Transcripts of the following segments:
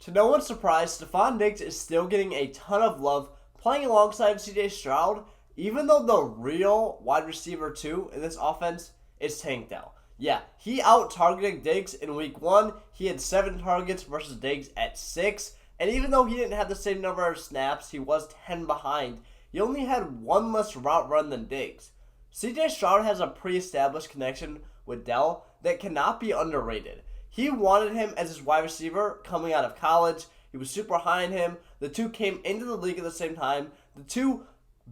To no one's surprise, Stefon Diggs is still getting a ton of love playing alongside CJ Stroud, even though the real wide receiver 2 in this offense is Tank Dell. Yeah, he out-targeted Diggs in week 1. He had 7 targets versus Diggs at 6. And even though he didn't have the same number of snaps, he was 10 behind. He only had 1 less route run than Diggs. CJ Stroud has a pre-established connection with Dell that cannot be underrated. He wanted him as his wide receiver coming out of college. He was super high on him. The two came into the league at the same time. The two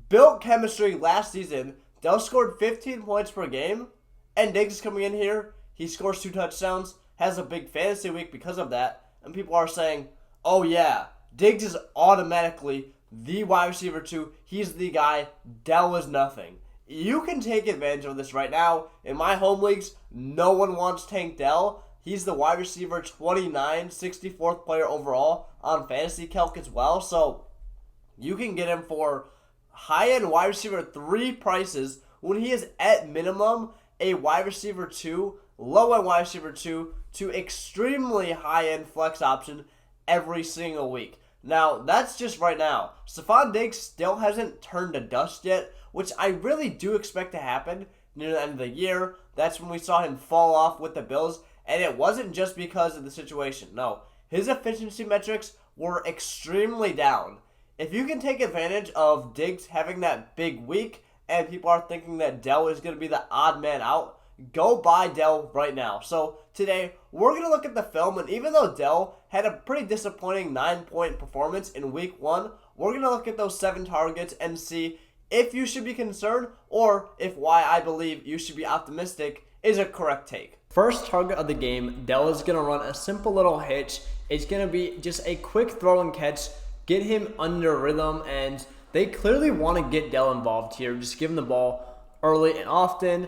built chemistry last season. Dell scored 15 points per game. And Diggs is coming in here. He scores 2 touchdowns. Has a big fantasy week because of that. And people are saying, oh yeah, Diggs is automatically the wide receiver 2. He's the guy. Dell is nothing. You can take advantage of this right now. In my home leagues, no one wants Tank Dell. He's the wide receiver 29, 64th player overall on Fantasy Calc as well. So you can get him for high-end wide receiver 3 prices when he is at minimum a wide receiver 2, low-end wide receiver 2 to extremely high-end flex option every single week. Now, that's just right now. Stefon Diggs still hasn't turned to dust yet, which I really do expect to happen near the end of the year. That's when we saw him fall off with the Bills. And it wasn't just because of the situation. No, his efficiency metrics were extremely down. If you can take advantage of Diggs having that big week and people are thinking that Dell is going to be the odd man out, go buy Dell right now. So today, we're going to look at the film, and even though Dell had a pretty disappointing 9-point performance in week 1, we're going to look at those 7 targets and see if you should be concerned or if why I believe you should be optimistic is a correct take. First target of the game, Dell is going to run a simple little hitch. It's going to be just a quick throw and catch, get him under rhythm, and they clearly want to get Dell involved here. Just give him the ball early and often.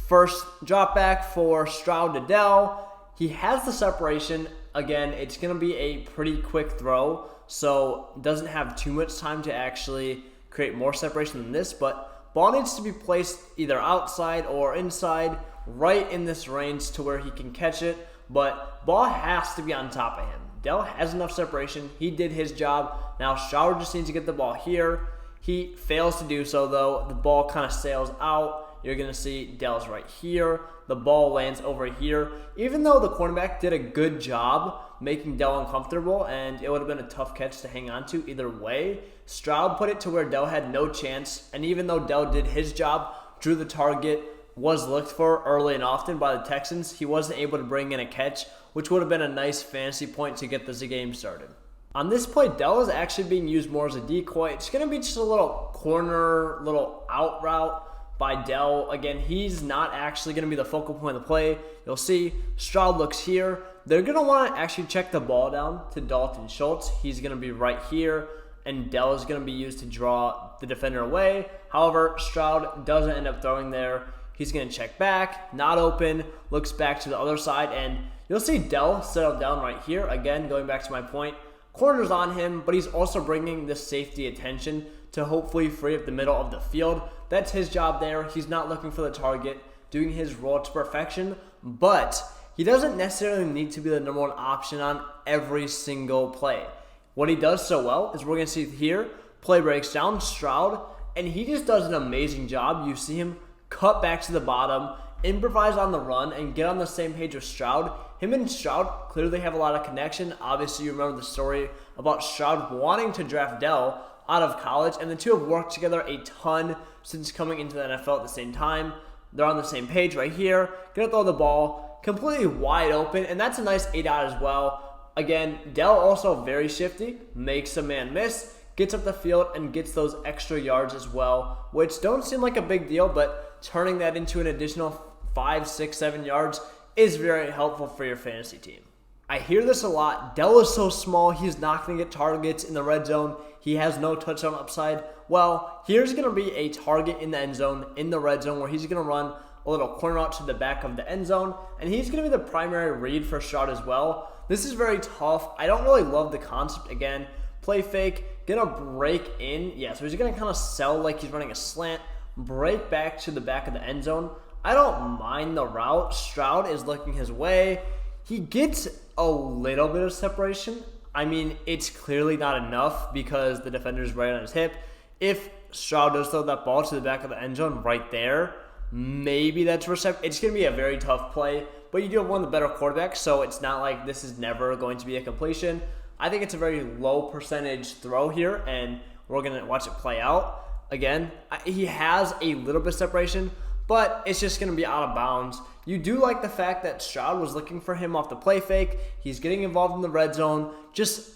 First drop back for Stroud to Dell. He has the separation. Again, it's going to be a pretty quick throw, so doesn't have too much time to actually create more separation than this, but ball needs to be placed either outside or inside, right in this range to where he can catch it, but ball has to be on top of him. Dell has enough separation. He did his job. Now Stroud just needs to get the ball here. He fails to do so, though. The ball kind of sails out. You're going to see Dell's right here. The ball lands over here. Even though the cornerback did a good job making Dell uncomfortable, and it would have been a tough catch to hang on to either way, Stroud put it to where Dell had no chance, and even though Dell did his job, drew the target, was looked for early and often by the Texans, he wasn't able to bring in a catch, which would have been a nice fantasy point to get this game started. On this play, Dell is actually being used more as a decoy. It's going to be just a little corner, little out route by Dell. Again, he's not actually going to be the focal point of the play. You'll see Stroud looks here. They're going to want to actually check the ball down to Dalton Schultz. He's going to be right here, and Dell is going to be used to draw the defender away. However, Stroud doesn't end up throwing there. He's going to check back, not open, looks back to the other side, and you'll see Dell settle down right here. Again, going back to my point, corner's on him, but he's also bringing this safety attention to hopefully free up the middle of the field. That's his job there. He's not looking for the target, doing his role to perfection, but he doesn't necessarily need to be the number 1 option on every single play. What he does so well is we're going to see here, play breaks down, Stroud, and he just does an amazing job. You see him cut back to the bottom, improvise on the run, and get on the same page with Stroud. Him and Stroud clearly have a lot of connection. Obviously, you remember the story about Stroud wanting to draft Dell out of college, and the two have worked together a ton since coming into the NFL at the same time. They're on the same page right here. Gonna throw the ball completely wide open, and that's a nice 8-out as well. Again, Dell also very shifty, makes a man miss, gets up the field, and gets those extra yards as well, which don't seem like a big deal, but turning that into an additional 5, 6, 7 yards is very helpful for your fantasy team. I hear this a lot. Dell is so small, he's not going to get targets in the red zone. He has no touchdown upside. Well, here's going to be a target in the end zone, in the red zone, where he's going to run a little corner out to the back of the end zone, and he's going to be the primary read for Stroud as well. This is very tough. I don't really love the concept. Again, play fake, gonna break in. Yeah, so he's gonna kind of sell like he's running a slant, break back to the back of the end zone. I don't mind the route. Stroud is looking his way. He gets a little bit of separation. I mean, it's clearly not enough because the defender's right on his hip. If Stroud does throw that ball to the back of the end zone right there, maybe that's reception. It's going to be a very tough play, but you do have one of the better quarterbacks, so it's not like this is never going to be a completion. I think it's a very low percentage throw here, and we're going to watch it play out. Again, he has a little bit of separation, but it's just going to be out of bounds. You do like the fact that Stroud was looking for him off the play fake. He's getting involved in the red zone.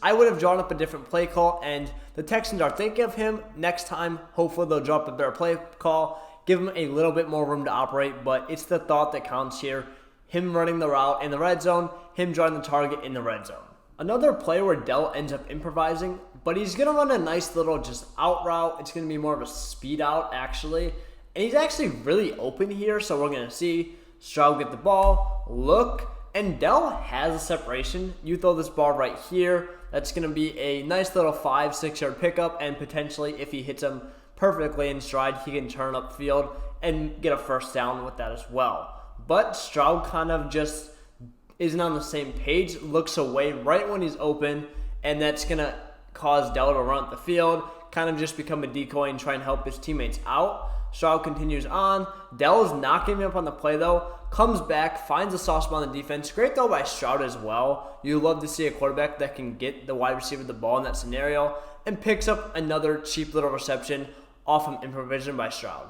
I would have drawn up a different play call, and the Texans are thinking of him. Next time, hopefully they'll draw up a better play call, give him a little bit more room to operate, but it's the thought that counts here. Him running the route in the red zone, him drawing the target in the red zone. Another play where Dell ends up improvising, but he's going to run a nice little just out route. It's going to be more of a speed out, actually. And he's actually really open here, so we're going to see Stroud get the ball, look, and Dell has a separation. You throw this ball right here. That's going to be a nice little 5-6 yard pickup, and potentially, if he hits him perfectly in stride, he can turn upfield and get a first down with that as well. But Stroud kind of just isn't on the same page, looks away right when he's open, and that's going to cause Dell to run up the field, kind of just become a decoy and try and help his teammates out. Stroud continues on. Dell is not giving up on the play, though. Comes back, finds a soft spot on the defense. Great throw by Stroud as well. You love to see a quarterback that can get the wide receiver the ball in that scenario, and picks up another cheap little reception off of improvisation by Stroud.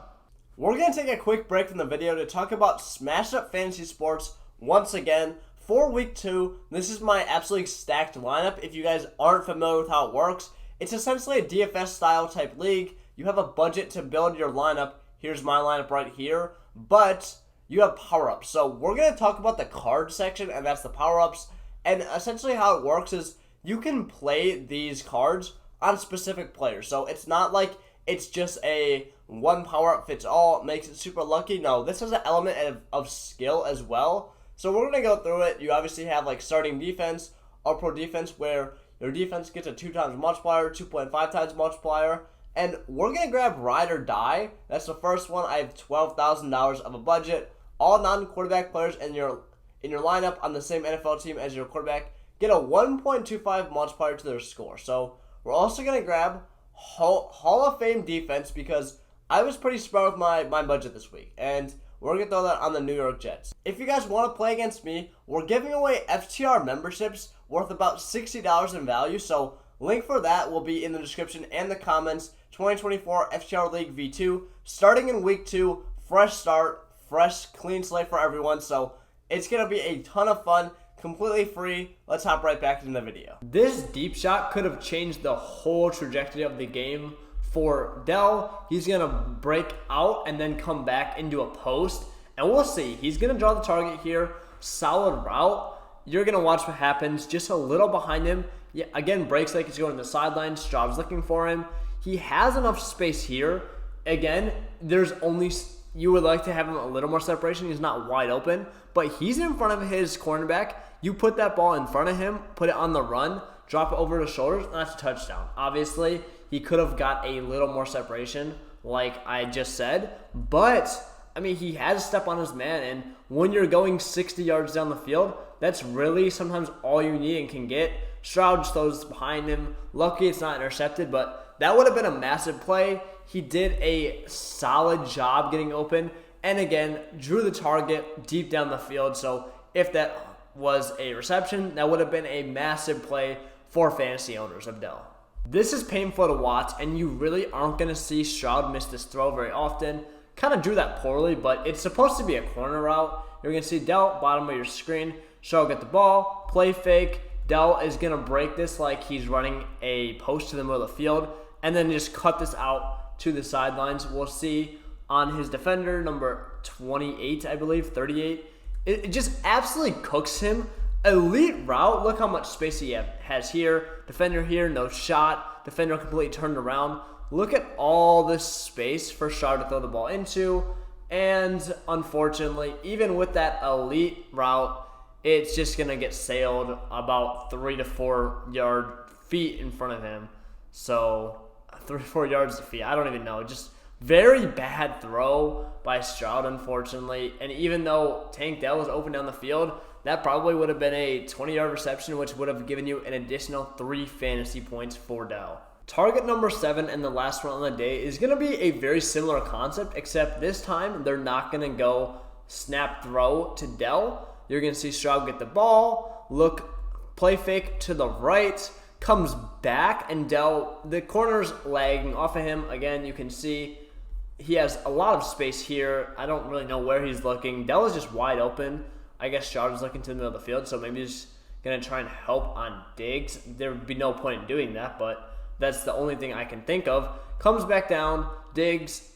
We're going to take a quick break from the video to talk about Smashup Fantasy Sports once again. For week 2, this is my absolutely stacked lineup. If you guys aren't familiar with how it works, it's essentially a DFS style type league. You have a budget to build your lineup. Here's my lineup right here. But you have power-ups. So we're going to talk about the card section, and that's the power-ups. And essentially how it works is you can play these cards on specific players. So it's not like it's just a one power-up fits all, makes it super lucky. No, this has an element of skill as well. So we're going to go through it. You obviously have like starting defense, all-pro defense, where your defense gets a 2 times multiplier, 2.5 times multiplier. And we're going to grab ride or die. That's the first one. I have $12,000 of a budget. All non-quarterback players in your lineup on the same NFL team as your quarterback get a 1.25 multiplier to their score. So we're also going to grab Hall of Fame defense because I was pretty smart with my budget this week. And we're going to throw that on the New York Jets. If you guys want to play against me, we're giving away FTR memberships worth about $60 in value. So link for that will be in the description and the comments. 2024 FTR League V2 starting in week 2. Fresh start, fresh, clean slate for everyone. So it's going to be a ton of fun, completely free. Let's hop right back into the video. This deep shot could have changed the whole trajectory of the game. For Dell, he's going to break out and then come back into a post. And we'll see. He's going to draw the target here. Solid route. You're going to watch what happens. Just a little behind him. Yeah, again, breaks like he's going to the sideline. Stroud's looking for him. He has enough space here. Again, you would like to have him a little more separation. He's not wide open. But he's in front of his cornerback. You put that ball in front of him. Put it on the run. Drop it over his shoulders. And that's a touchdown. Obviously, he could have got a little more separation, like I just said. But, I mean, he has to step on his man. And when you're going 60 yards down the field, that's really sometimes all you need and can get. Stroud just throws behind him. Lucky it's not intercepted, but that would have been a massive play. He did a solid job getting open. And again, drew the target deep down the field. So if that was a reception, that would have been a massive play for fantasy owners of Dell. This is painful to watch, and you really aren't going to see Stroud miss this throw very often. Kind of drew that poorly, but it's supposed to be a corner route. You're going to see Dell, bottom of your screen. Stroud get the ball, play fake. Dell is going to break this like he's running a post to the middle of the field, and then just cut this out to the sidelines. We'll see on his defender, number 28, I believe, 38. It just absolutely cooks him. Elite route. Look how much space he has here. Defender here, no shot. Defender completely turned around. Look at all this space for Stroud to throw the ball into. And unfortunately, even with that elite route, it's just going to get sailed about 3 to 4 feet in front of him. So 3 to 4 yards to feet. I don't even know. Just very bad throw by Stroud, unfortunately. And even though Tank Dell was open down the field, that probably would have been a 20-yard reception, which would have given you an additional 3 fantasy points for Dell. Target number 7 and the last one on the day is going to be a very similar concept, except this time they're not going to go snap throw to Dell. You're going to see Stroud get the ball, play fake to the right, comes back, and Dell, the corner's lagging off of him. Again, you can see he has a lot of space here. I don't really know where he's looking. Dell is just wide open. I guess Stroud is looking to the middle of the field, so maybe he's going to try and help on Diggs. There would be no point in doing that, but that's the only thing I can think of. Comes back down, Diggs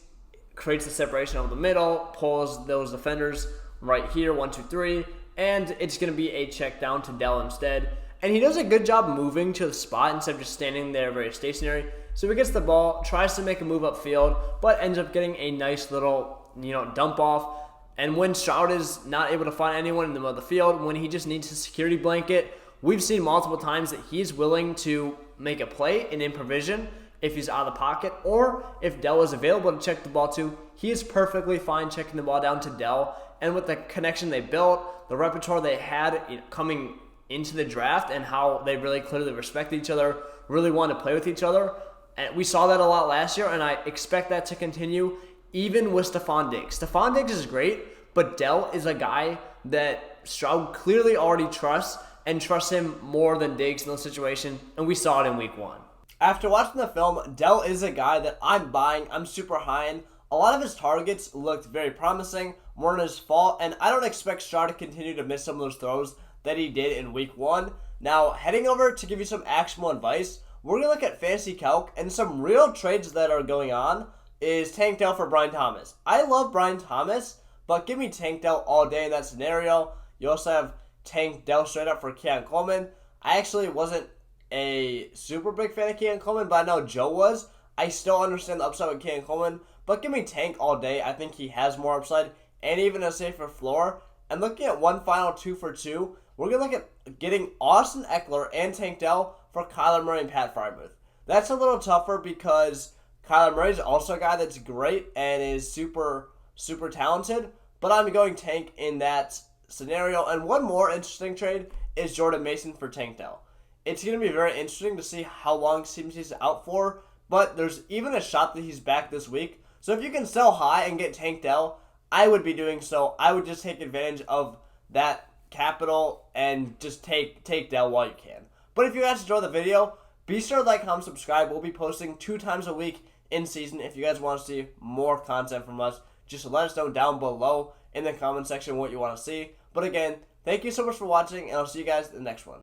creates the separation over the middle, pulls those defenders right here, 1, 2, 3, and it's going to be a check down to Dell instead. And he does a good job moving to the spot instead of just standing there very stationary. So he gets the ball, tries to make a move upfield, but ends up getting a nice little, dump off. And when Stroud is not able to find anyone in the middle of the field, when he just needs a security blanket, we've seen multiple times that he's willing to make a play in improvisation if he's out of the pocket, or if Dell is available to check the ball to, he is perfectly fine checking the ball down to Dell. And with the connection they built, the repertoire they had coming into the draft, and how they really clearly respect each other, really want to play with each other, and we saw that a lot last year, and I expect that to continue even with Stephon Diggs. Stephon Diggs is great, but Dell is a guy that Stroud clearly already trusts, and trusts him more than Diggs in those situations, and we saw it in week 1. After watching the film, Dell is a guy that I'm buying. I'm super high in. A lot of his targets looked very promising, weren't his fault, and I don't expect Stroud to continue to miss some of those throws that he did in week 1. Now, heading over to give you some actionable advice, we're going to look at Fantasy Calc, and some real trades that are going on is Tank Dell for Brian Thomas. I love Brian Thomas, but give me Tank Dell all day in that scenario. You also have Tank Dell straight up for Keon Coleman. I actually wasn't a super big fan of Keon Coleman, but I know Joe was. I still understand the upside with Keon Coleman, but give me Tank all day. I think he has more upside and even a safer floor. And looking at one final 2 for 2, we're going to look at getting Austin Eckler and Tank Dell for Kyler Murray and Pat Freiermuth. That's a little tougher because Kyler Murray is also a guy that's great and is super, super talented, but I'm going Tank in that scenario. And one more interesting trade is Jordan Mason for Tank Dell. It's going to be very interesting to see how long he's out for, but there's even a shot that he's back this week. So if you can sell high and get Tank Dell, I would be doing so. I would just take advantage of that capital and just take Dell while you can. But if you guys enjoyed the video, be sure to like, comment, subscribe. We'll be posting 2 times a week in season. If you guys want to see more content from us, just let us know down below in the comment section what you want to see. But again, thank you so much for watching, and I'll see you guys in the next one.